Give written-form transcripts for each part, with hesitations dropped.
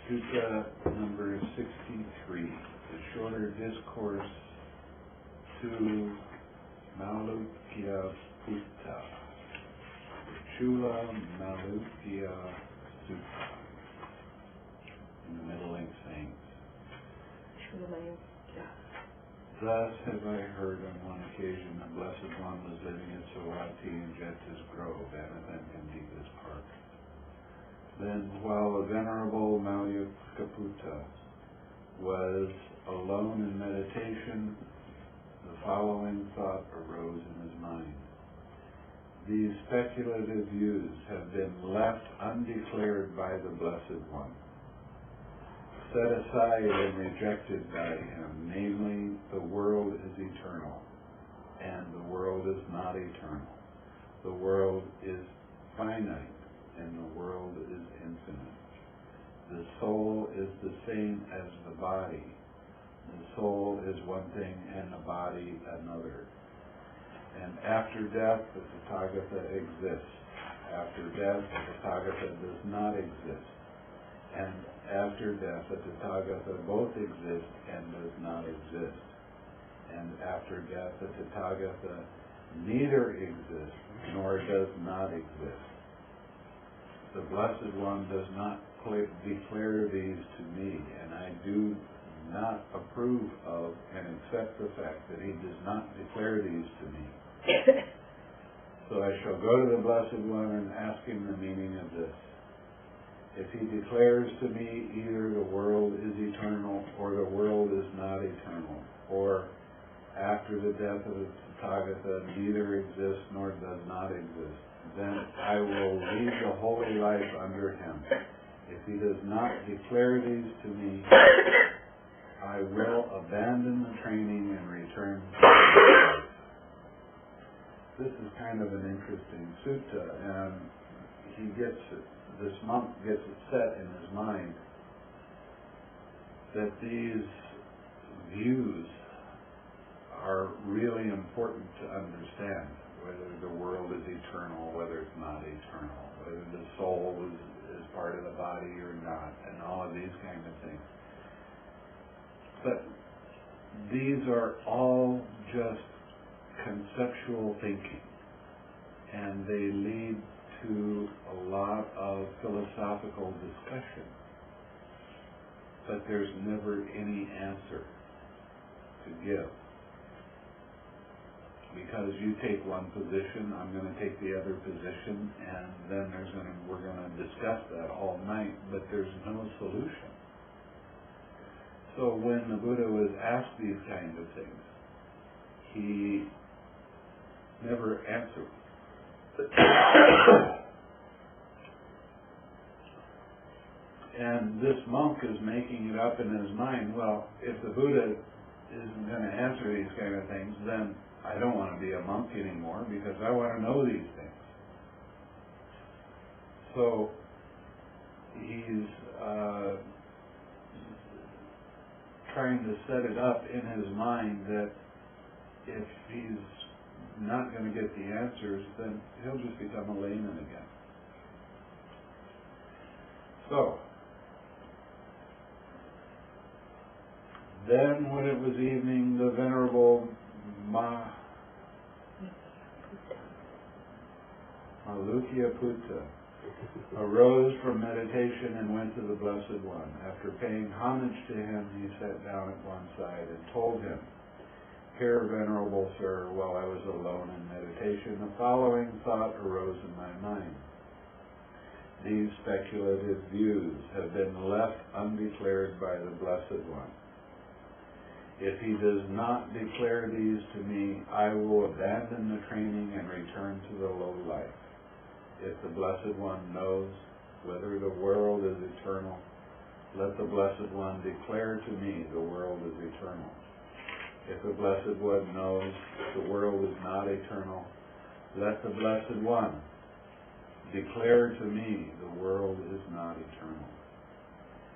Sutta number 63, the shorter discourse to Malukya Putta, Chula Malukya Sutta, in the Middle Length Sayings. Thus have I heard on one occasion the Blessed One was living at Sawati in Jeta's Grove, Anathapindika's park. Then, while the Venerable Malukaputta was alone in meditation, the following thought arose in his mind. These speculative views have been left undeclared by the Blessed One, set aside and rejected by him, namely, the world is eternal, and the world is not eternal. The world is finite, and the world is infinite. The soul is the same as the body. The soul is one thing and the body another. And after death, the Tathagata exists. After death, the Tathagata does not exist. And after death, the Tathagata both exist and does not exist. And after death, the Tathagata neither exists nor does not exist. The Blessed One does not declare these to me, and I do not approve of and accept the fact that he does not declare these to me. So I shall go to the Blessed One and ask him the meaning of this. If he declares to me either the world is eternal or the world is not eternal, or after the death of the Tathagata neither exists nor does not exist, then I will lead the holy life under him. If he does not declare these to me, I will abandon the training and return to life. This is kind of an interesting sutta, and this monk gets it set in his mind that these views are really important to understand, whether the world is eternal, whether it's not eternal, whether the soul is part of the body or not, and all of these kind of things. But these are all just conceptual thinking, and they lead to a lot of philosophical discussion, but there's never any answer to give. Because you take one position, I'm going to take the other position, and then we're going to discuss that all night, but there's no solution. So when the Buddha was asked these kinds of things, he never answered. And this monk is making it up in his mind, well, if the Buddha isn't going to answer these kind of things, then I don't want to be a monk anymore because I want to know these things. So he's trying to set it up in his mind that if he's not going to get the answers, then he'll just become a layman again. So, then when it was evening, the Venerable Malukya Putta arose from meditation and went to the Blessed One. After paying homage to him, he sat down at one side and told him, "Here, Venerable Sir, while I was alone in meditation, the following thought arose in my mind. These speculative views have been left undeclared by the Blessed One. If he does not declare these to me, I will abandon the training and return to the low life. If the Blessed One knows whether the world is eternal, let the Blessed One declare to me the world is eternal. If the Blessed One knows the world is not eternal, let the Blessed One declare to me the world is not eternal.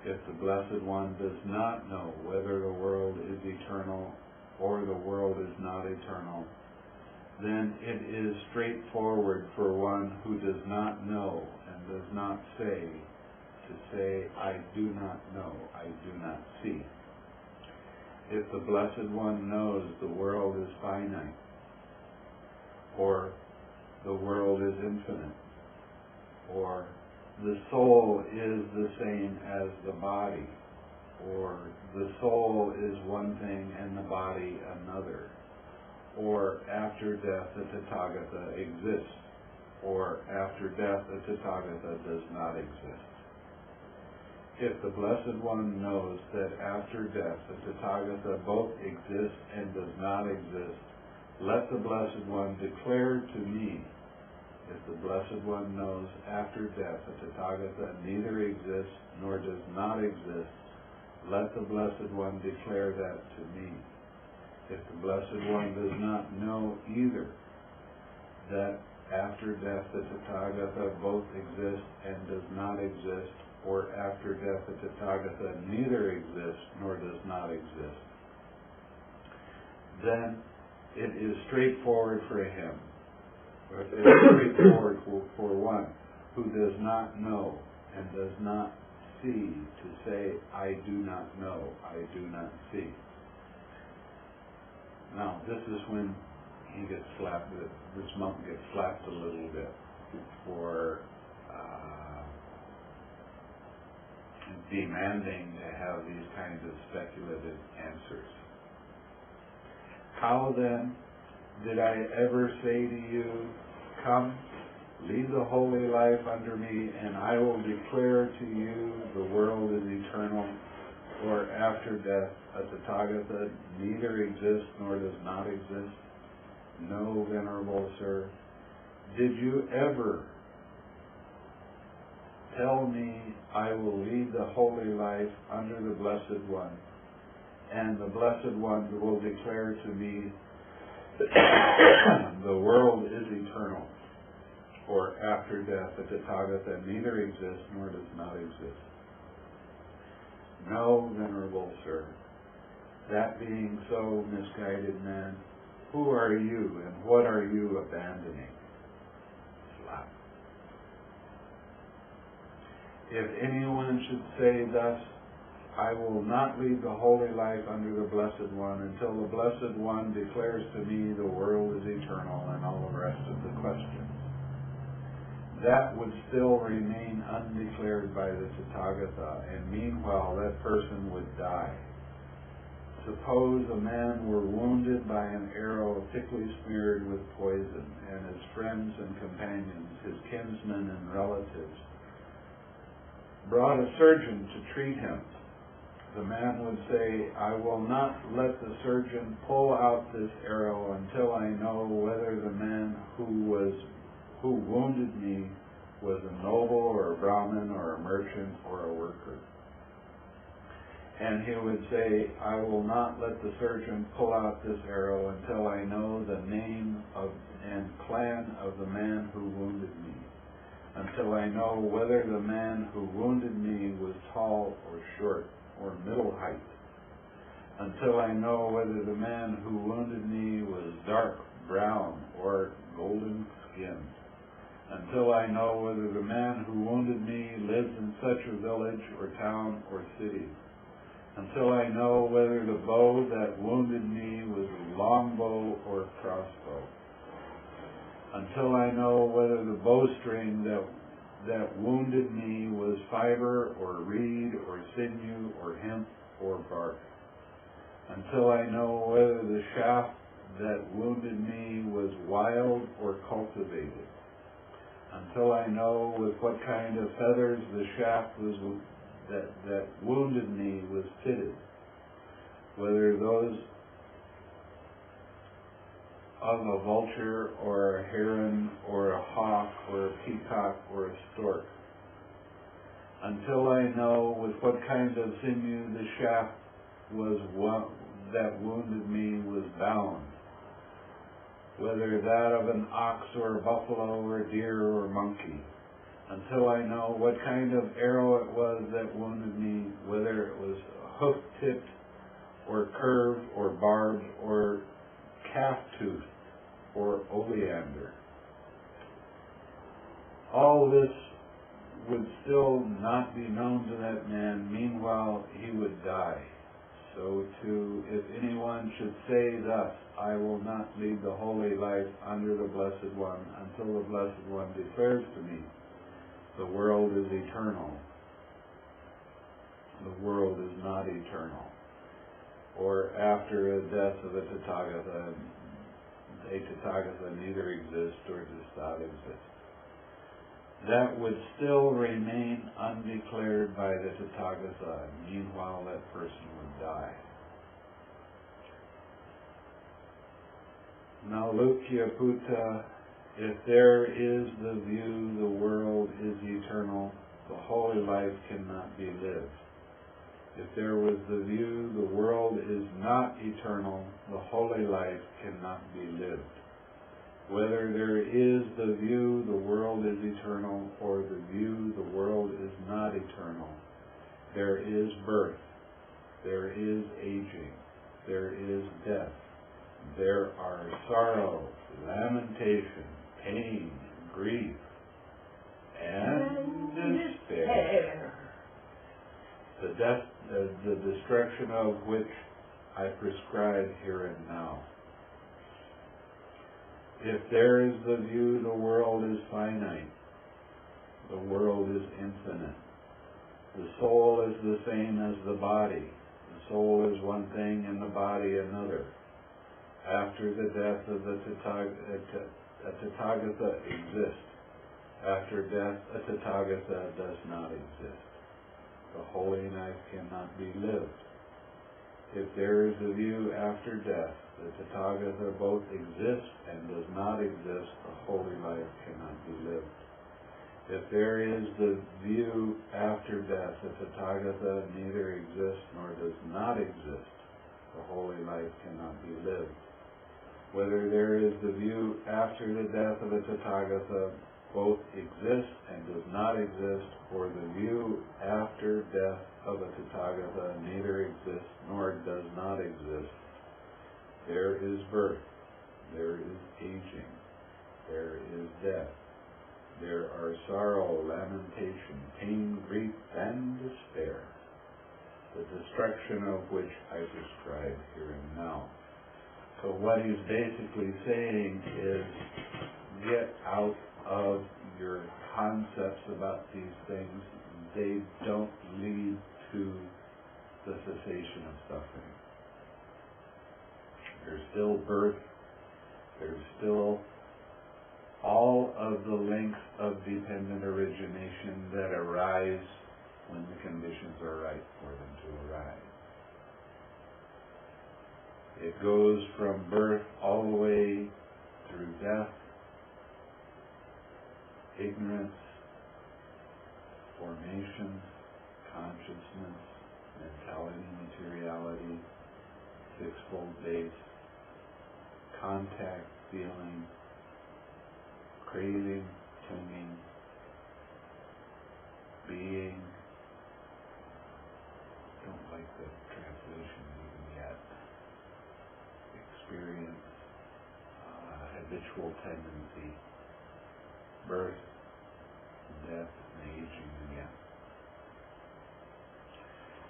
If the Blessed One does not know whether the world is eternal or the world is not eternal, then it is straightforward for one who does not know and does not say to to say, I do not know, I do not see. If the Blessed One knows the world is finite, or the world is infinite, or the soul is the same as the body, or the soul is one thing and the body another, or after death the Tathagata exists, or after death the Tathagata does not exist. If the Blessed One knows that after death the Tathagata both exists and does not exist, let the Blessed One declare to me. If the Blessed One knows after death the Tathagata neither exists nor does not exist, let the Blessed One declare that to me. If the Blessed One does not know either that after death the Tathagata both exists and does not exist, or after death the Tathagata neither exists nor does not exist, then it is straightforward for him. It is straightforward for one who does not know and does not see to say, I do not know, I do not see. Now, this is when he gets slapped, this monk gets slapped a little bit for demanding to have these kinds of speculative answers. How then did I ever say to you, come, lead the holy life under me, and I will declare to you the world is eternal, or after death a Tathagata neither exists nor does not exist? No, Venerable Sir. Did you ever tell me I will lead the holy life under the Blessed One, and the Blessed One will declare to me the world is eternal, or after death the Tathagata neither exists nor does not exist? No, Venerable Sir. That being so, misguided man, who are you and what are you abandoning? Slap. If anyone should say thus, I will not lead the holy life under the Blessed One until the Blessed One declares to me the world is eternal and all the rest of the questions, that would still remain undeclared by the Tathagata, and meanwhile that person would die. Suppose a man were wounded by an arrow thickly smeared with poison, and his friends and companions, his kinsmen and relatives, brought a surgeon to treat him. The man would say, I will not let the surgeon pull out this arrow until I know whether the man who wounded me was a noble or a Brahmin or a merchant or a worker. And he would say, I will not let the surgeon pull out this arrow until I know the name of and clan of the man who wounded me, until I know whether the man who wounded me was tall or short or middle height, until I know whether the man who wounded me was dark brown or golden skinned, until I know whether the man who wounded me lives in such a village or town or city, until I know whether the bow that wounded me was a longbow or a crossbow, until I know whether the bowstring that wounded me was fiber or reed or sinew or hemp or bark, until I know whether the shaft that wounded me was wild or cultivated, until I know with what kind of feathers the shaft was that wounded me was fitted, whether those of a vulture or a heron or a hawk or a peacock or a stork, until I know with what kind of sinew the shaft was that wounded me was bound, whether that of an ox or a buffalo or a deer or a monkey, until I know what kind of arrow it was that wounded me, whether it was hoof-tipped or curved or barbed or calf-toothed or oleander. All this would still not be known to that man, meanwhile he would die. So too, if anyone should say thus, I will not lead the holy life under the Blessed One until the Blessed One declares to me, the world is eternal. The world is not eternal. Or after the death of a Tathagata neither exists or does not exist. That would still remain undeclared by the Tathagata. Meanwhile, that person would die. Now, Lukya Putta, if there is the view the world is eternal, the holy life cannot be lived. If there was the view the world is not eternal, the holy life cannot be lived. Whether there is the view the world is eternal or the view the world is not eternal, there is birth, there is aging, there is death, there are sorrow, lamentation, pain, grief, and despair. The destruction of which I prescribe here and now. If there is the view the world is finite, the world is infinite. The soul is the same as the body. The soul is one thing and the body another. After the death of the Tathagata exists. After death, a Tathagata does not exist. The holy life cannot be lived. If there is a view after death, the Tathagata both exists and does not exist, the holy life cannot be lived. If there is the view after death, the Tathagata neither exists nor does not exist, the holy life cannot be lived. Whether there is the view after the death of a Tathagata both exists and does not exist, or the view after death of a Tathagata neither exists nor does not exist, there is birth, there is aging, there is death, there are sorrow, lamentation, pain, grief, and despair, the destruction of which I prescribe here and now. So what he's basically saying is, get out of your concepts about these things. They don't lead to the cessation of suffering. There's still birth. There's still all of the links of dependent origination that arise when the conditions are right for them to arise. It goes from birth all the way through death, ignorance, formation, consciousness, mentality, materiality, sixfold base, contact, feeling, craving, clinging, being. Don't like the translation even yet. Experience, habitual tendency, birth, death, and aging again.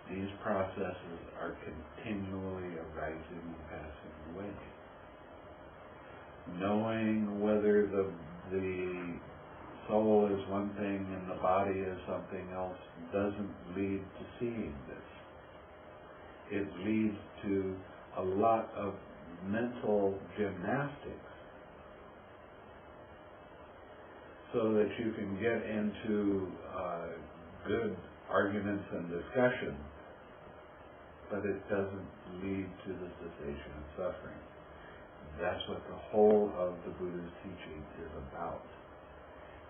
These processes are continually arising and passing away. Knowing whether the soul is one thing and the body is something else doesn't lead to seeing this. It leads to a lot of mental gymnastics so that you can get into good arguments and discussion, but it doesn't lead to the cessation of suffering. That's what the whole of the Buddha's teaching is about.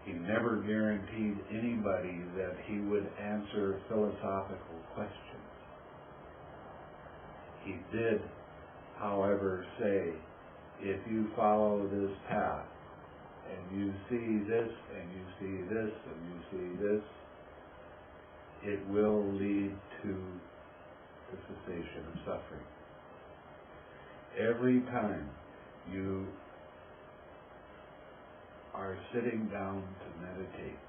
He never guaranteed anybody that he would answer philosophical questions. He did, however, say, if you follow this path, and you see this, and you see this, and you see this, it will lead to the cessation of suffering. Every time you are sitting down to meditate,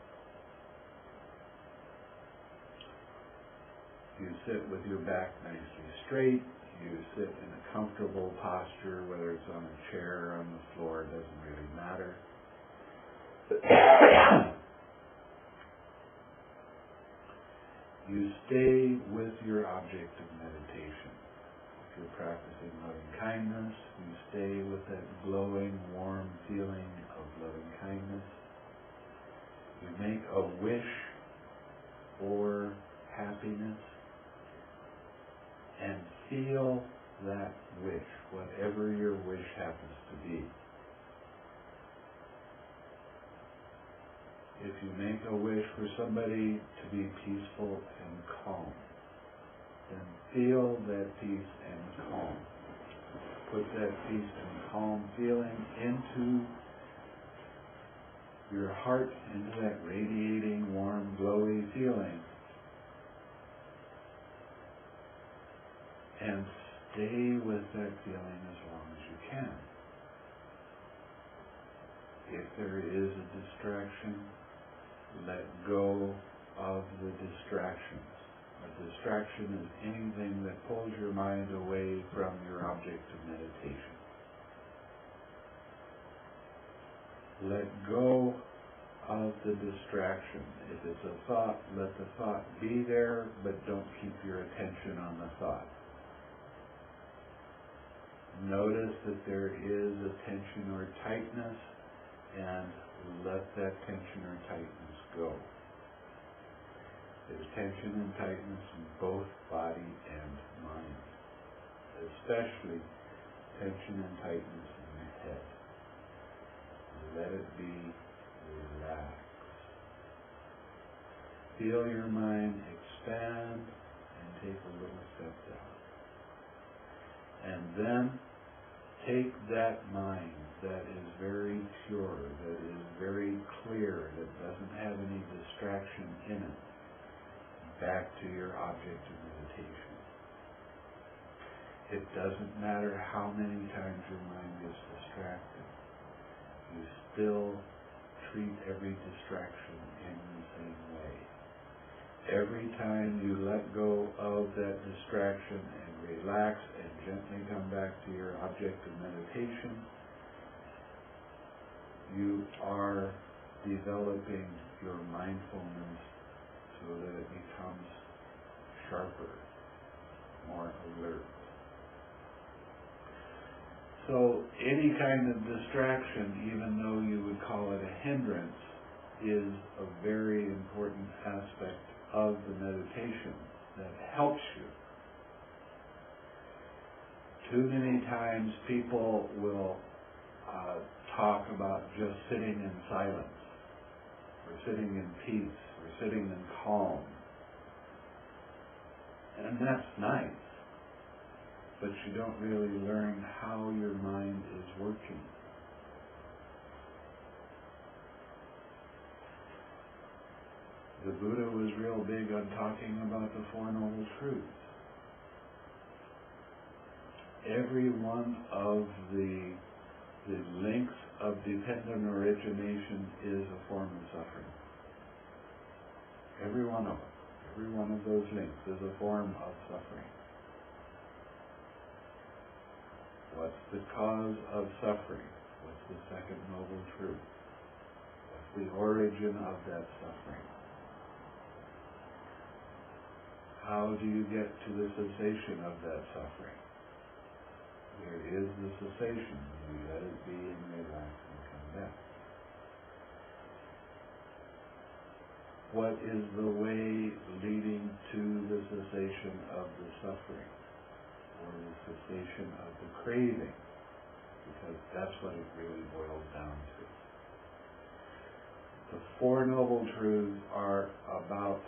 you sit with your back nicely straight, you sit in a comfortable posture, whether it's on a chair or on the floor, it doesn't really matter. You stay with your object of meditation. If you're practicing loving kindness, you stay with that glowing, warm feeling of loving kindness. You make a wish for happiness and feel that wish, whatever your wish happens to be. If you make a wish for somebody to be peaceful and calm, then feel that peace and calm. Put that peace and calm feeling into your heart, into that radiating, warm, glowy feeling. And stay with that feeling as long as you can. If there is a distraction, let go of the distractions. A distraction is anything that pulls your mind away from your object of meditation. Let go of the distraction. If it's a thought, let the thought be there, but don't keep your attention on the thought. Notice that there is a tension or tightness, and let that tension or tightness go. There's tension and tightness in both body and mind, especially tension and tightness in the head. Let it be relaxed. Feel your mind expand and take a little step down. And then take that mind that is very pure, that is very clear, that doesn't have any distraction in it, back to your object of meditation. It doesn't matter how many times your mind gets distracted. You still treat every distraction in the same way. Every time you let go of that distraction and relax and gently come back to your object of meditation, you are developing your mindfulness so that it becomes sharper, more alert. So any kind of distraction, even though you would call it a hindrance, is a very important aspect of the meditation that helps you. Too many times people will talk about just sitting in silence, or sitting in peace, or sitting in calm. And that's nice, but you don't really learn how your mind is working. The Buddha was real big on talking about the Four Noble Truths. Every one of the links of dependent origination is a form of suffering. Every one of them. Every one of those links is a form of suffering. What's the cause of suffering? What's the second noble truth? What's the origin of that suffering? How do you get to the cessation of that suffering? There is the cessation. You let it be and relax and come back. What is the way leading to the cessation of the suffering? Or the cessation of the craving? Because that's what it really boils down to. The Four Noble Truths are about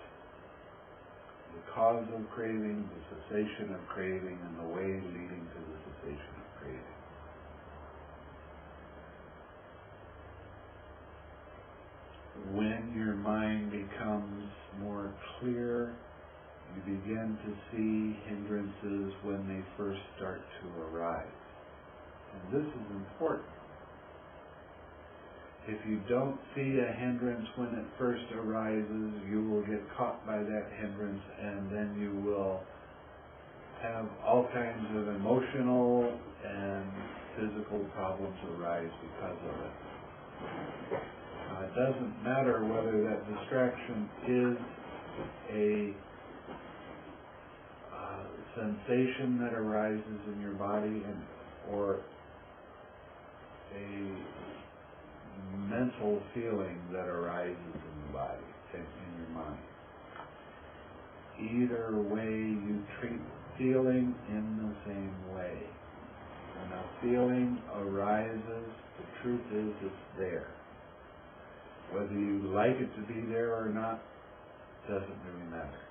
the cause of craving, the cessation of craving, and the way leading to the cessation of craving. When your mind becomes more clear, you begin to see hindrances when they first start to arise. And this is important. If you don't see a hindrance when it first arises, you will get caught by that hindrance, and then you will have all kinds of emotional and physical problems arise because of it. It doesn't matter whether that distraction is a sensation that arises in your body or a mental feeling that arises in the body, in your mind. Either way, you treat feeling in the same way. When a feeling arises, the truth is it's there. Whether you like it to be there or not doesn't really matter.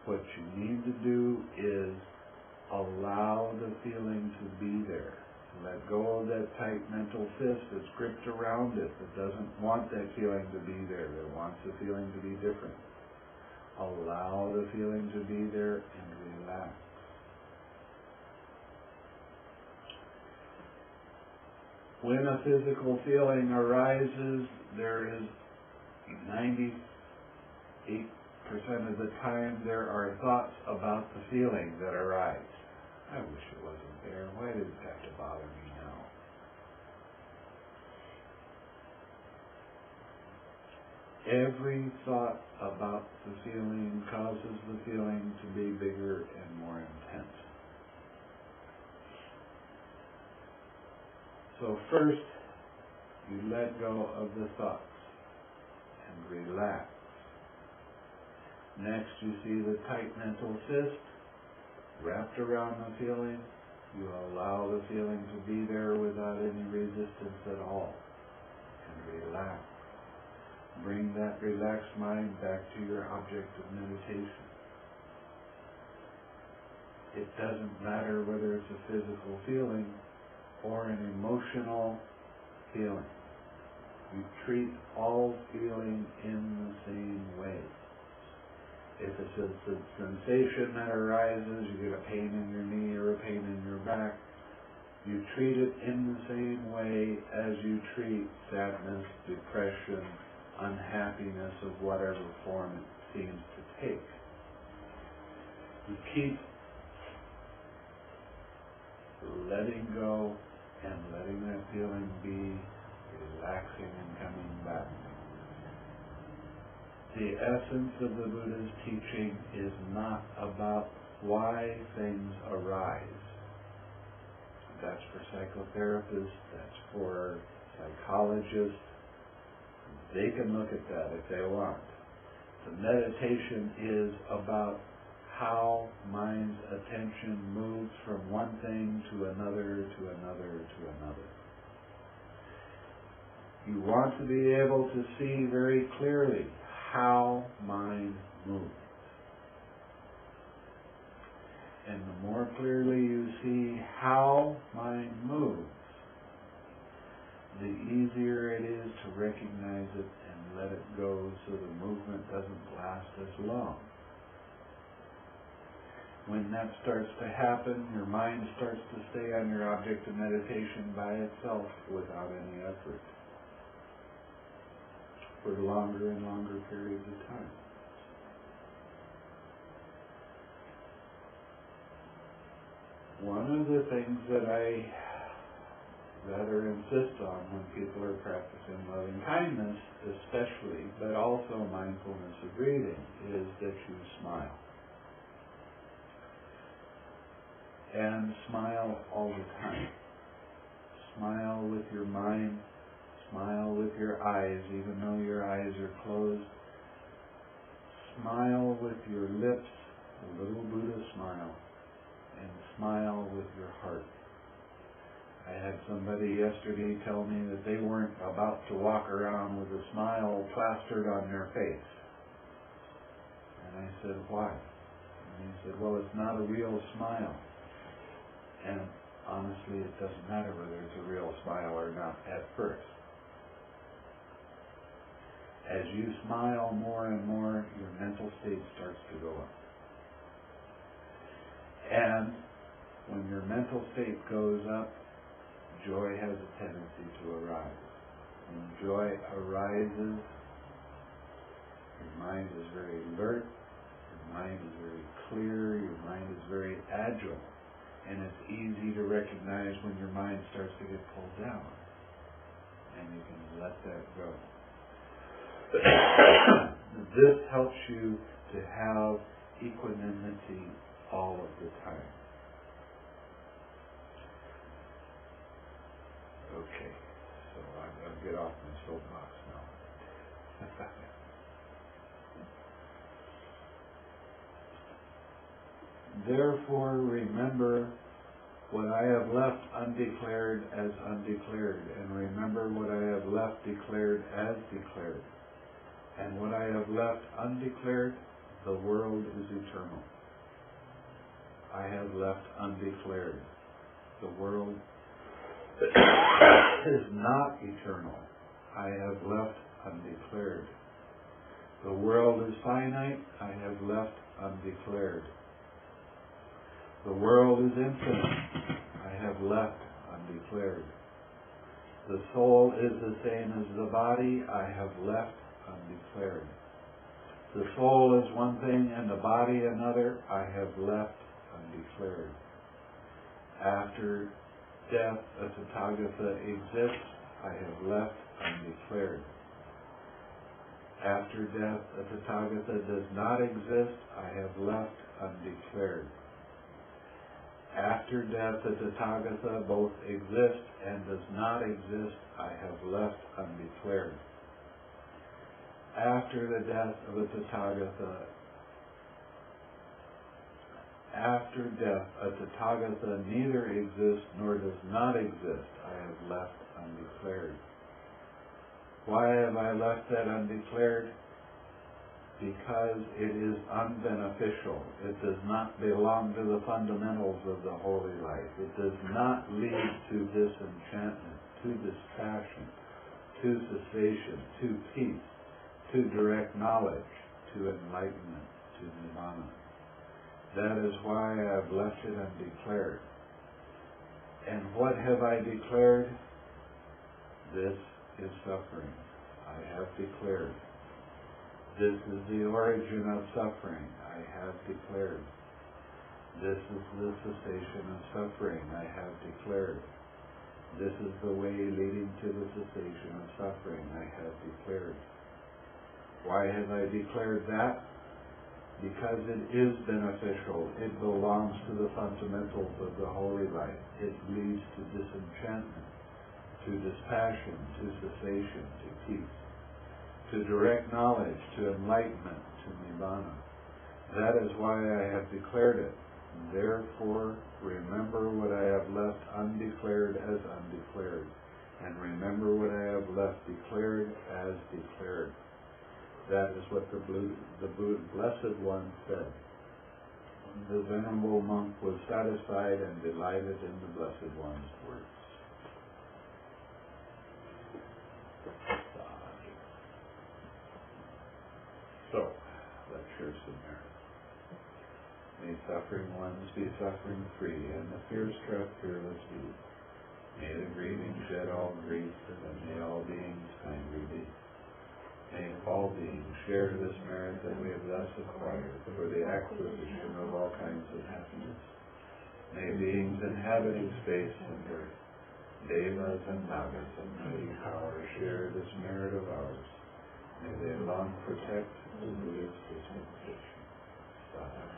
What you need to do is allow the feeling to be there. Let go of that tight mental fist that's gripped around it, that doesn't want that feeling to be there, that wants the feeling to be different. Allow the feeling to be there and relax. When a physical feeling arises, there is 98% of the time there are thoughts about the feeling that arise. I wish it wasn't there. Why did it have to bother me now? Every thought about the feeling causes the feeling to be bigger and more intense. So first, you let go of the thoughts and relax. Next, you see the tight mental fist wrapped around the feeling. You allow the feeling to be there without any resistance at all. And relax. Bring that relaxed mind back to your object of meditation. It doesn't matter whether it's a physical feeling or an emotional feeling. You treat all feeling in the same way. If it's a sensation that arises, you get a pain in your knee or a pain in your back, you treat it in the same way as you treat sadness, depression, unhappiness of whatever form it seems to take. You keep letting go and letting that feeling be, relaxing and coming back. The essence of the Buddha's teaching is not about why things arise. That's for psychotherapists, that's for psychologists. They can look at that if they want. The meditation is about how mind's attention moves from one thing to another, to another, to another. You want to be able to see very clearly how mind moves. And the more clearly you see how mind moves, the easier it is to recognize it and let it go so the movement doesn't last as long. When that starts to happen, your mind starts to stay on your object of meditation by itself without any effort for longer and longer periods of time. One of the things that I rather insist on when people are practicing loving kindness, especially, but also mindfulness of breathing, is that you smile. And smile all the time. Smile with your mind, smile with your eyes, even though your eyes are closed. Smile with your lips, a little Buddha smile, and smile with your heart. I had somebody yesterday tell me that they weren't about to walk around with a smile plastered on their face. And I said, why? And he said, well, it's not a real smile. And honestly, it doesn't matter whether it's a real smile or not at first. As you smile more and more, your mental state starts to go up. And when your mental state goes up, joy has a tendency to arise. When joy arises, your mind mind is very alert, your mind is very clear, your mind is very agile. And it's easy to recognize when your mind starts to get pulled down. And you can let that go. This helps you to have equanimity all of the time. Okay, so I'll get off my soapbox now. Therefore, remember what I have left undeclared as undeclared, and remember what I have left declared as declared. And what I have left undeclared, the world is eternal. I have left undeclared. The world is not eternal. I have left undeclared. The world is finite. I have left undeclared. The world is infinite. I have left undeclared. The soul is the same as the body. I have left undeclared. The soul is one thing and the body another. I have left undeclared. After death, a Tathagata exists. I have left undeclared. After death, a Tathagata does not exist. I have left undeclared. After death, a Tathagata both exists and does not exist. I have left undeclared. After the death of a Tathagata, neither exists nor does not exist. I have left undeclared. Why have I left that undeclared? Because it is unbeneficial. It does not belong to the fundamentals of the holy life. It does not lead to disenchantment, to dispassion, to cessation, to peace, to direct knowledge, to enlightenment, to nirvana. That is why I have left it undeclared. And what have I declared? This is suffering. I have declared. This is the origin of suffering. I have declared. This is the cessation of suffering. I have declared. This is the way leading to the cessation of suffering. I have declared. Why have I declared that? Because it is beneficial. It belongs to the fundamentals of the holy life. It leads to disenchantment, to dispassion, to cessation, to peace, to direct knowledge, to enlightenment, to nirvana. That is why I have declared it. Therefore, remember what I have left undeclared as undeclared, and remember what I have left declared as declared. That is what the Blessed One said. The Venerable Monk was satisfied and delighted in the Blessed One's words. So, let's share some merit. May suffering ones be suffering free, and the fear-struck fearless be. May the grieving shed all grief, and may all beings kindly be. May all beings share this merit that we have thus acquired for the acquisition of all kinds of happiness. May beings inhabiting space and earth, devas and nagas and mighty powers share this merit of ours. May they long protect the Buddha's dispensation. Sadhu.